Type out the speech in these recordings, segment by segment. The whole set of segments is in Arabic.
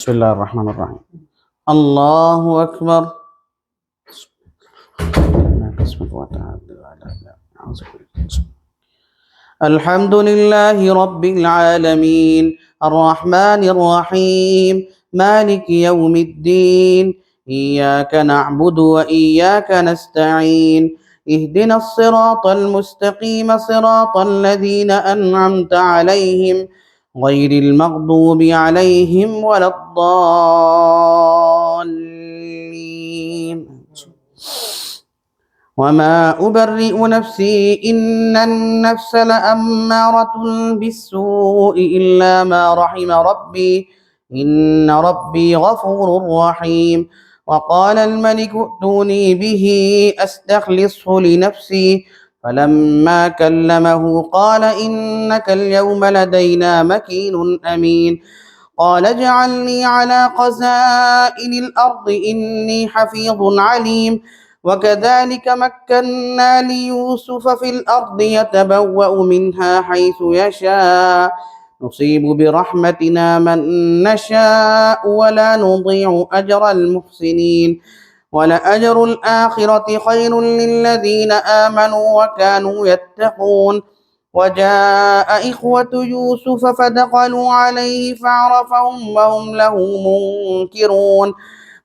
بسم الله الرحمن الرحيم. الله أكبر. الحمد لله رب العالمين الرحمن الرحيم مالك يوم الدين إياك نعبد وإياك نستعين اهدنا الصراط المستقيم صراط الذين أنعمت عليهم غير المغضوب عليهم ولا الضالين. وما أبرئ نفسي إن النفس لأمارة بالسوء إلا ما رحم ربي إن ربي غفور رحيم. وقال الملك ائتوني به أستخلصه لنفسي فلما كلمه قال إنك اليوم لدينا مكين أمين. قال اجعلني على خزائن الأرض إني حفيظ عليم. وكذلك مكنا ليوسف في الأرض يتبوأ منها حيث يشاء نصيب برحمتنا من نشاء ولا نضيع أجر المحسنين ولأجر الآخرة خير للذين آمنوا وكانوا يتقون. وجاء إخوة يوسف فدخلوا عليه فعرفهم وهم له منكرون.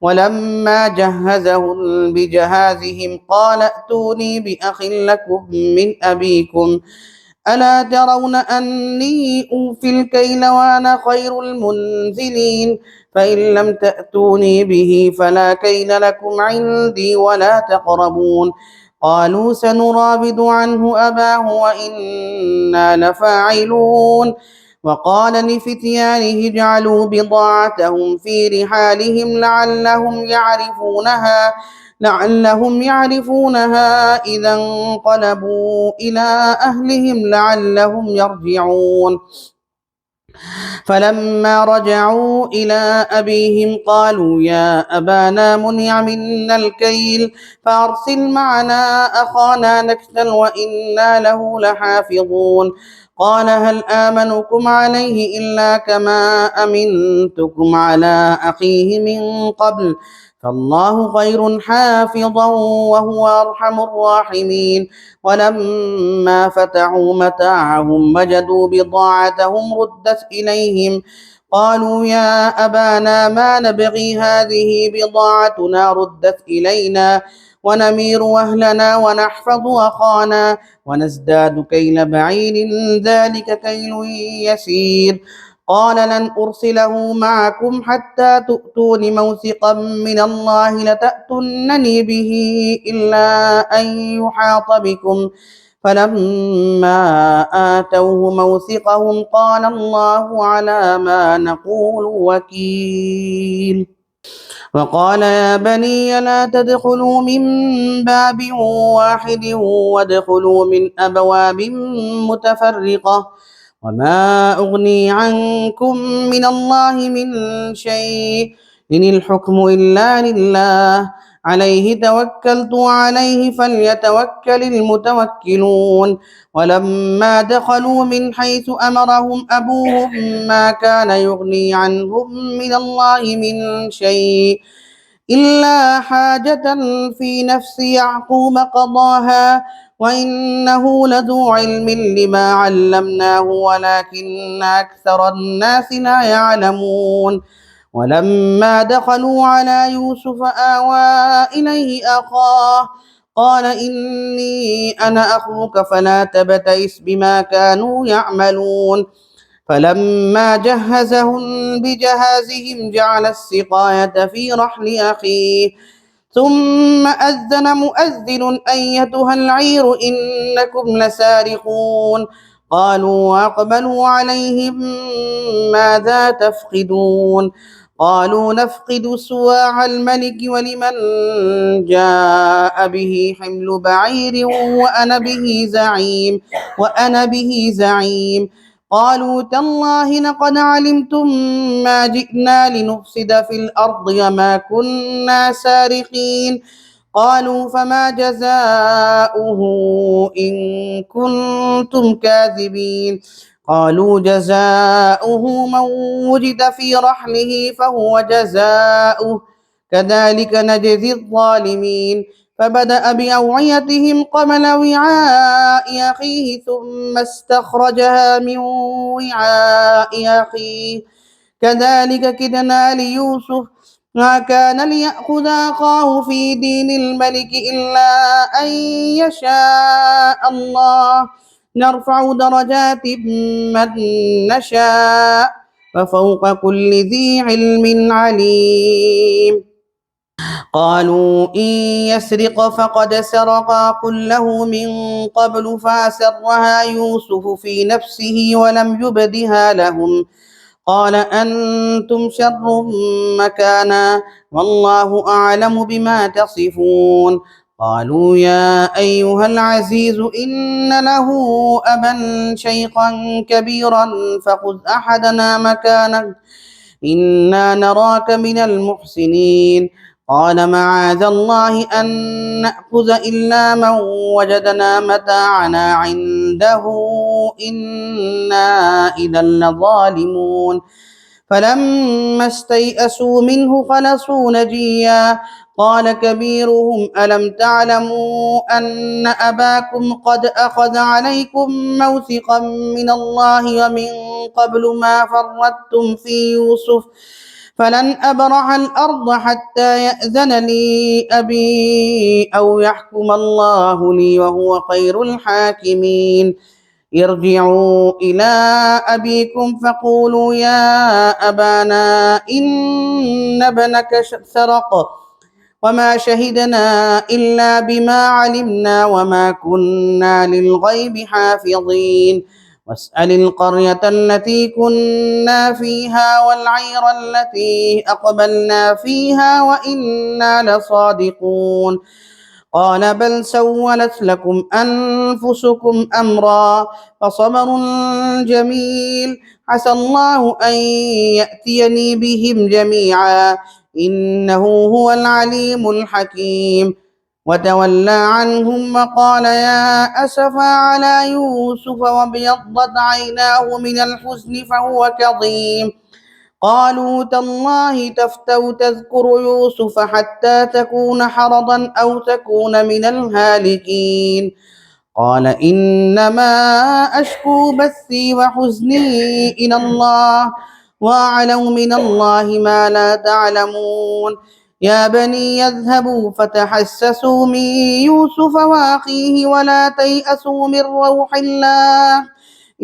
ولما جهزهم بجهازهم قال ائتوني بأخ لكم من أبيكم ألا ترون أني أوفي الكيل وأنا خير المنزلين فإن لم تأتوني به فلا كيل لكم عندي ولا تقربون. قالوا سنراود عنه أباه وإنا لفاعلون. وقال لفتيانه اجعلوا بضاعتهم في رحالهم لعلهم يعرفونها إذا انقلبوا إلى أهلهم لعلهم يرجعون. فلما رجعوا إلى أبيهم قالوا يا أبانا منع منا الكيل فأرسل معنا أخانا نكتل وإنا له لحافظون. قال هل آمنكم عليه إلا كما أمنتكم على أخيه من قبل فالله خير حافظا وهو أرحم الراحمين. ولما فتحوا متاعهم وجدوا بضاعتهم ردت إليهم قالوا يا أبانا ما نبغي هذه بضاعتنا ردت إلينا ونمير أهلنا ونحفظ أخانا ونزداد كيل بعير ذلك كيل يسير. قال لن أرسله معكم حتى تؤتون موثقا من الله لتأتونني به إلا أن يحاط بكم فلما آتوه موثقهم قال الله على ما نقول وكيل. وقال يا بني لا تدخلوا من باب واحد وادخلوا من أبواب متفرقة وما أغني عنكم من الله من شيء إن الحكم إلا لله عليه توكلت وعليه فليتوكل المتوكلون. ولما دخلوا من حيث أمرهم أبوهم ما كان يغني عنهم من الله من شيء إلا حاجة في نفس يعقوب قضاها وإنه لذو علم لما علمناه ولكن أكثر الناس لا يعلمون. ولما دخلوا على يوسف آوى إليه أخاه قال إني أنا أخوك فلا تبتئس بما كانوا يعملون. فلما جهزهم بجهازهم جعل السقاية في رحل أخيه ثم أذن مؤذن أيتها العير إنكم لسارقون. قالوا وأقبلوا عليهم ماذا تفقدون قالوا نفقد سواع الملك ولمن جاء به حمل بعير وأنا به زعيم. قالوا تالله لقد علمتم ما جئنا لنفسد في الأرض وما كنا سارقين. قالوا فما جزاؤه إن كنتم كاذبين. قالوا جزاؤه من وجد في رحله فهو جزاؤه كذلك نجزي الظالمين. فبدأ بأوعيتهم قبل وعاء أخيه ثم استخرجها من وعاء أخيه كذلك كدنا ليوسف ما كان ليأخذ أخاه في دين الملك إلا أن يشاء الله نرفع درجات من نشاء وفوق كل ذي علم عليم. قالوا إن يسرق فقد سرق أخ له من قبل فأسرها يوسف في نفسه ولم يبدها لهم قال أنتم شر مكانا والله أعلم بما تصفون. قالوا يا أيها العزيز إن له أبا شيخا كبيرا فخذ أحدنا مكانه إنا نراك من المحسنين. قال معاذ الله أن نأخذ إلا من وجدنا متاعنا عنده إنا إذا لظالمون. فلما استيئسوا منه خلصوا نجيا قال كبيرهم ألم تعلموا أن أباكم قد أخذ عليكم موثقا من الله ومن قبل ما فرطتم في يوسف فلن أبرح الأرض حتى يأذن لي أبي أو يحكم الله لي وهو خير الحاكمين. ارجعوا إلى أبيكم فقولوا يا أبانا إن ابنك سرق وما شهدنا إلا بما علمنا وما كنا للغيب حافظين. واسأل القرية التي كنا فيها والعير التي أقبلنا فيها وإنا لصادقون. قال بل سولت لكم أنفسكم أمرا فصبر جميل عسى الله أن يأتيني بهم جميعا إنه هو العليم الحكيم. وتولى عنهم وقال يا أسفا على يوسف وابيضت عيناه من الحزن فهو كظيم. قالوا تالله تفتأ تذكر يوسف حتى تكون حرضا أو تكون من الهالكين. قال إنما أشكو بثي وحزني إلى الله وأعلم من الله ما لا تعلمون. يا بني يذهبوا فتحسسوا من يوسف وأخيه ولا تيأسوا من روح الله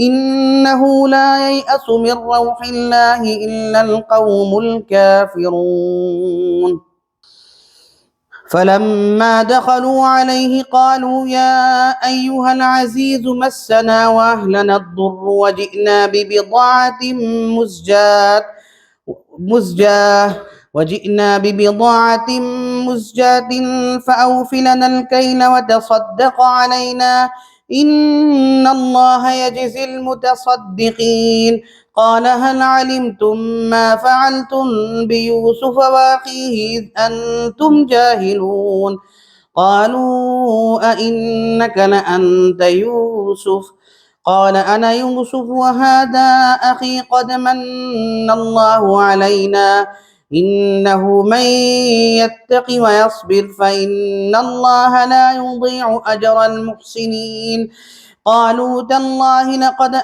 إنه لا ييأس من روح الله إلا القوم الكافرون. فلما دخلوا عليه قالوا يا أيها العزيز مسنا وأهلنا الضر وجئنا ببضاعة مزجاة فأوف لنا الكيل وتصدق علينا إن الله يجزي المتصدقين. قال هل علمتم ما فعلتم بيوسف وأخيه إذ أنتم جاهلون. قالوا أئنك لأنت يوسف قال أنا يوسف وهذا أخي قد من الله علينا إنه من يتق ويصبر فإن الله لا يضيع أجر المحسنين. قالوا تالله لقد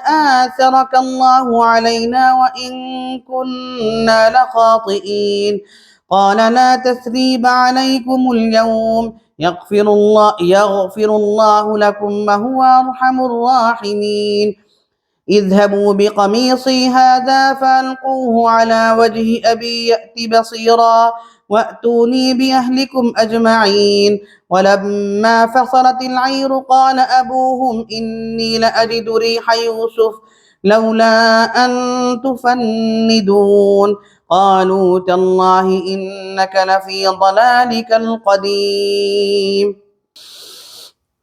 آثرك الله علينا وإن كنا لخاطئين. قال لا تثريب عليكم اليوم يغفر الله لكم وهو أرحم الراحمين. اذهبوا بقميصي هذا فألقوه على وجه أبي يأت بصيرا وأتوني بأهلكم أجمعين. ولما فصلت العير قال أبوهم إني لأجد ريح يوسف لولا أن تفندون. قالوا تالله إنك لفي ضلالك القديم.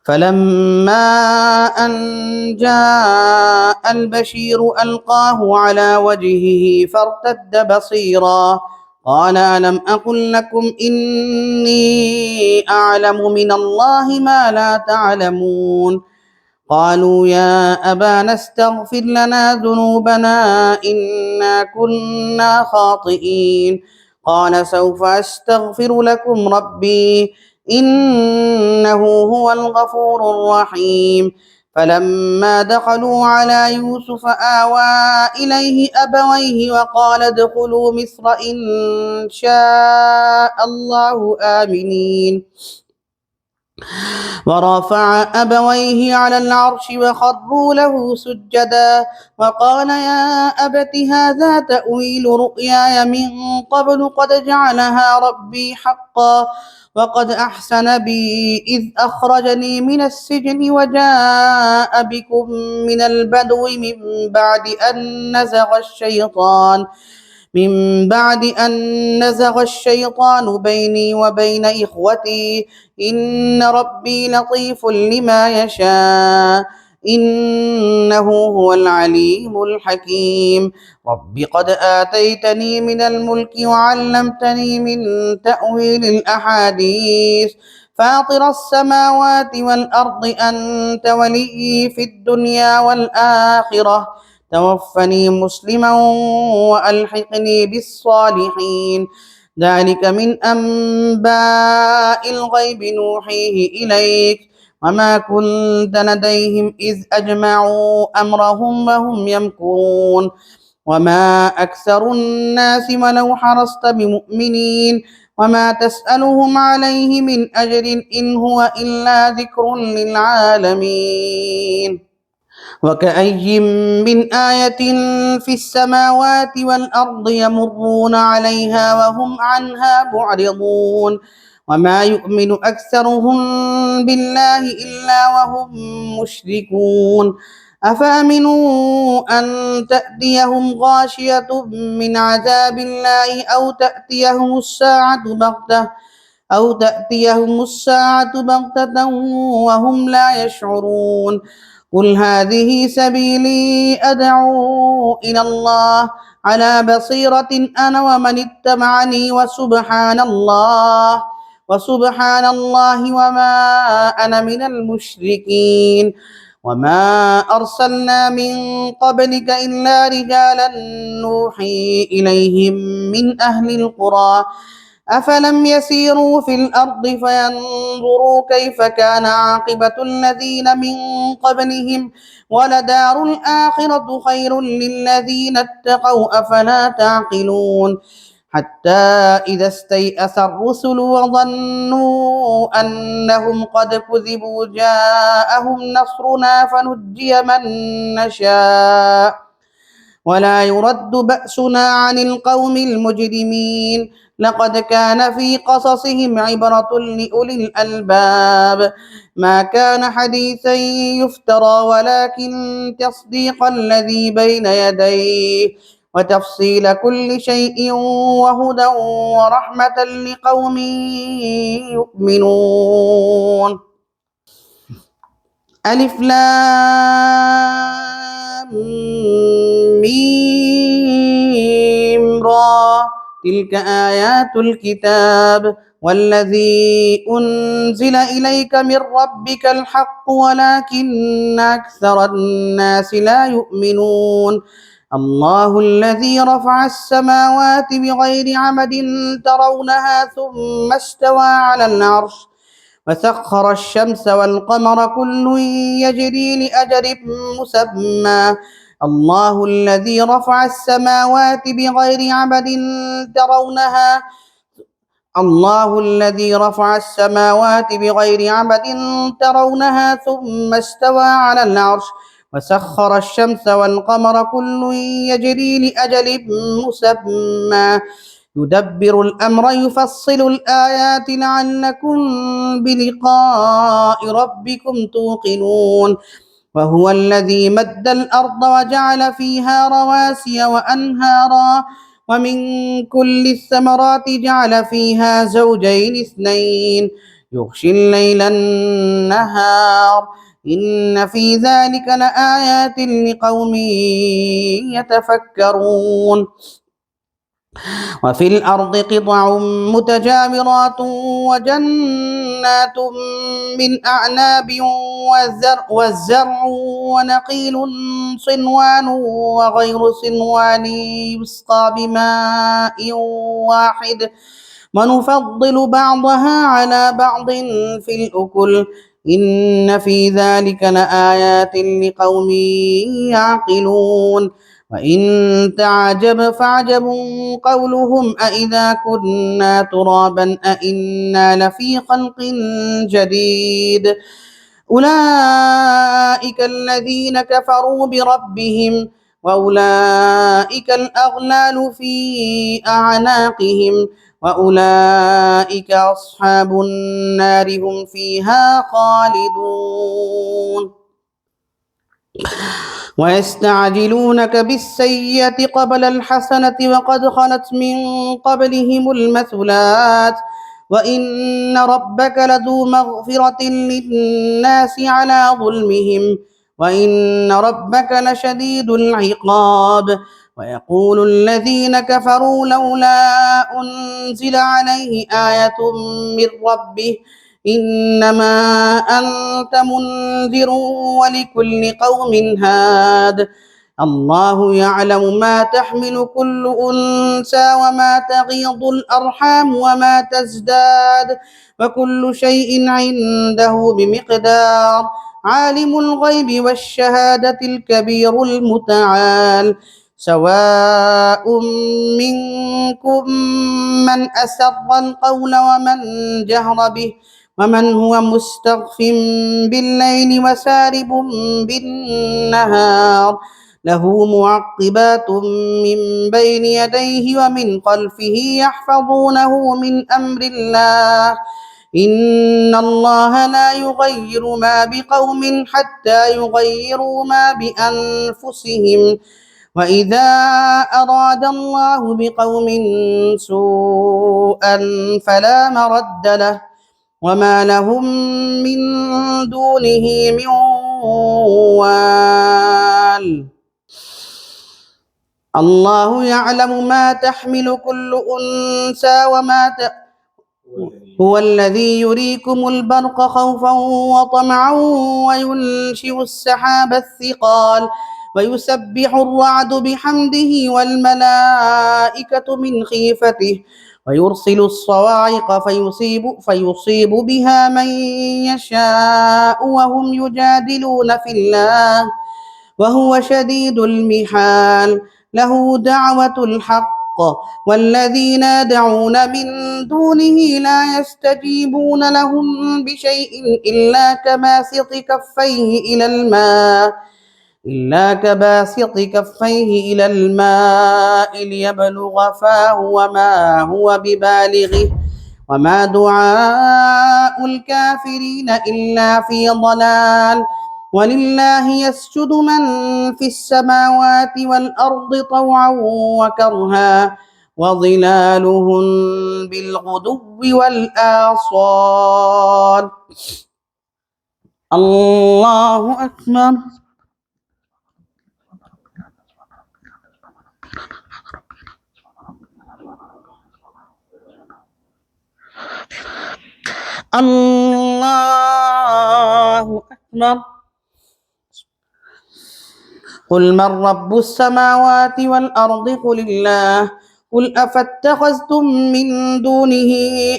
فلما أن جاء البشير ألقاه على وجهه فارتد بصيرا قال ألم أقل لكم إني أعلم من الله ما لا تعلمون. قالوا يا أبانا استغفر لنا ذنوبنا إنا كنا خاطئين. قال سوف أستغفر لكم ربي إنه هو الغفور الرحيم. فلما دخلوا على يوسف آوى إليه أبويه وقال ادخلوا مصر إن شاء الله آمنين. ورفع أبويه على العرش وخروا له سجدا وقال يا أبت هذا تأويل رؤياي من قبل قد جعلها ربي حقا وقد أحسن بي إذ أخرجني من السجن وجاء بكم من البدو من بعد أن نزغ الشيطان بيني وبين إخوتي إن ربي لطيف لما يشاء إنه هو العليم الحكيم. رب قد آتيتني من الملك وعلمتني من تأويل الأحاديث فاطر السماوات والأرض أنت وليي في الدنيا والآخرة توفني مسلما وألحقني بالصالحين. ذلك من أنباء الغيب نوحيه إليك وما كنت لديهم إذ أجمعوا أمرهم وهم يمكرون وما أكثر الناس ولو حرصت بمؤمنين وما تسألهم عليه من أجر إن هو إلا ذكر للعالمين. وكأي من آية في السماوات والأرض يمرون عليها وهم عنها معرضون وما يؤمن أكثرهم بالله إلا وهم مشركون. أفأمنوا أن تأتيهم غاشية من عذاب الله أو تأتيهم الساعة بغتة وهم لا يشعرون. قل هذه سبيلي أدعو إلى الله على بصيرة أنا ومن اتبعني وسبحان الله وما أنا من المشركين. وما أرسلنا من قبلك إلا رجالا نوحي إليهم من أهل القرى أفلم يسيروا في الأرض فينظروا كيف كان عاقبة الذين من قبلهم ولدار الآخرة خير للذين اتقوا أفلا تعقلون. حتى إذا استيأس الرسل وظنوا أنهم قد كذبوا جاءهم نصرنا فنجي من نشاء ولا يرد بأسنا عن القوم المجرمين. لقد كان في قصصهم عبرة لأولي الألباب ما كان حديثا يفترى ولكن تصديق الذي بين يديه وتفصيل كل شيء وهدى ورحمة لقوم يؤمنون. ألف لام ميم را تلك آيات الكتاب والذي أنزل إليك من ربك الحق ولكن أكثر الناس لا يؤمنون. الله الذي رفع السماوات بغير عمد ترونها ثم استوى على العرش وسخر الشمس والقمر كل يجري لأجل مسمى. الله الذي رفع السماوات بغير عمد ترونها ثم استوى على العرش وسخر الشمس والقمر كل يجري لأجل مسمى يدبر الأمر يفصل الآيات لعلكم بلقاء ربكم توقنون. وهو الذي مد الأرض وجعل فيها رواسي وأنهارا ومن كل الثمرات جعل فيها زوجين اثنين يغشي الليل النهار إن في ذلك لآيات لقوم يتفكرون. وفي الأرض قطع متجاورات وجنات من أعناب والزرع ونخيل صنوان وغير صنوان يسقى بماء واحد ونفضل بعضها على بعض في الأكل إن في ذلك لآيات لقوم يعقلون وإن تعجب فعجب قولهم أإذا كنا ترابا أإنا لفي خلق جديد أولئك الذين كفروا بربهم وأولئك الأغلال في أعناقهم وأولئك أصحاب النار هم فيها خالدون ويستعجلونك بالسيئة قبل الحسنة وقد خلت من قبلهم المثلات وإن ربك لذو مغفرة للناس على ظلمهم وإن ربك لشديد العقاب ويقول الذين كفروا لولا أنزل عليه آية من ربه إنما أنت منذر ولكل قوم هاد الله يعلم ما تحمل كل أنثى وما تغيض الأرحام وما تزداد وكل شيء عنده بمقدار عالم الغيب والشهادة الكبير المتعال سواء منكم من أسر القول ومن جهر به ومن هو مستخف بالليل وسارب بالنهار له معقبات من بين يديه ومن خلفه يحفظونه من أمر الله إن الله لا يغير ما بقوم حتى يغيروا ما بأنفسهم وإذا أراد الله بقوم سوءا فلا مرد له وما لهم من دونه من وال الله يعلم ما تحمل كل أنثى هو الذي يريكم البرق خوفا وطمعا وينشئ السحاب الثقال ويسبح الرعد بحمده والملائكة من خيفته ويرسل الصواعق فيصيب بها من يشاء وهم يجادلون في الله وهو شديد المحال له دعوة الحق والذين يدعون من دونه لا يستجيبون لهم بشيء إلا كباسط كفيه إلى الماء ليبلغ فاه وما هو ببالغه وما دعاء الكافرين إلا في ضلال ولله يسجد من في السماوات والأرض طوعا وكرها وظلالهم بالغدو والآصال الله أكبر الله أكبر قل من رب السماوات والأرض قل الله قل أفاتخذتم من دونه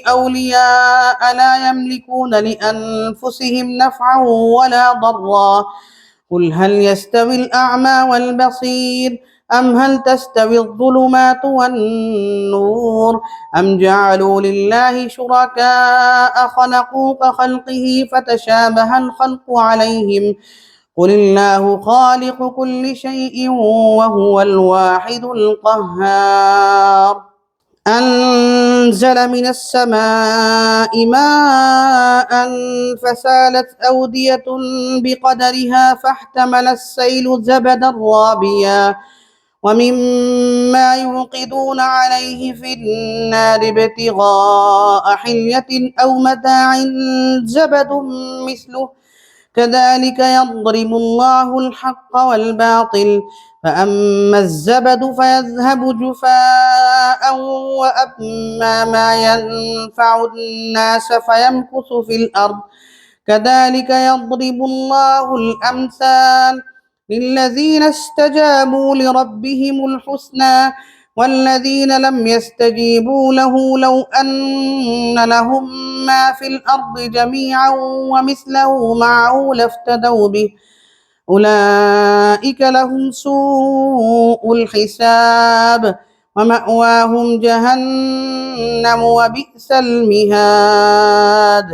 أولياء لا يملكون لأنفسهم نفعا ولا ضرا قل هل يستوي الأعمى والبصير أم هل تستوي الظلمات والنور أم جعلوا لله شركاء خلقوا كخلقه فتشابه الخلق عليهم قل الله خالق كل شيء وهو الواحد القهار أنزل من السماء ماء فسالت أودية بقدرها فاحتمل السيل زبدا رابيا ومما يوقدون عليه في النار ابتغاء حلية أو متاع زبد مثله كذلك يضرب الله الحق والباطل فأما الزبد فيذهب جفاء وأما ما ينفع الناس فيمكث في الأرض كذلك يضرب الله الأمثال للذين استجابوا لربهم الحسنى والذين لم يستجيبوا له لو أن لهم ما في الأرض جميعا ومثله معه لافتدوا به أولئك لهم سوء الحساب ومأواهم جهنم وبئس المهاد.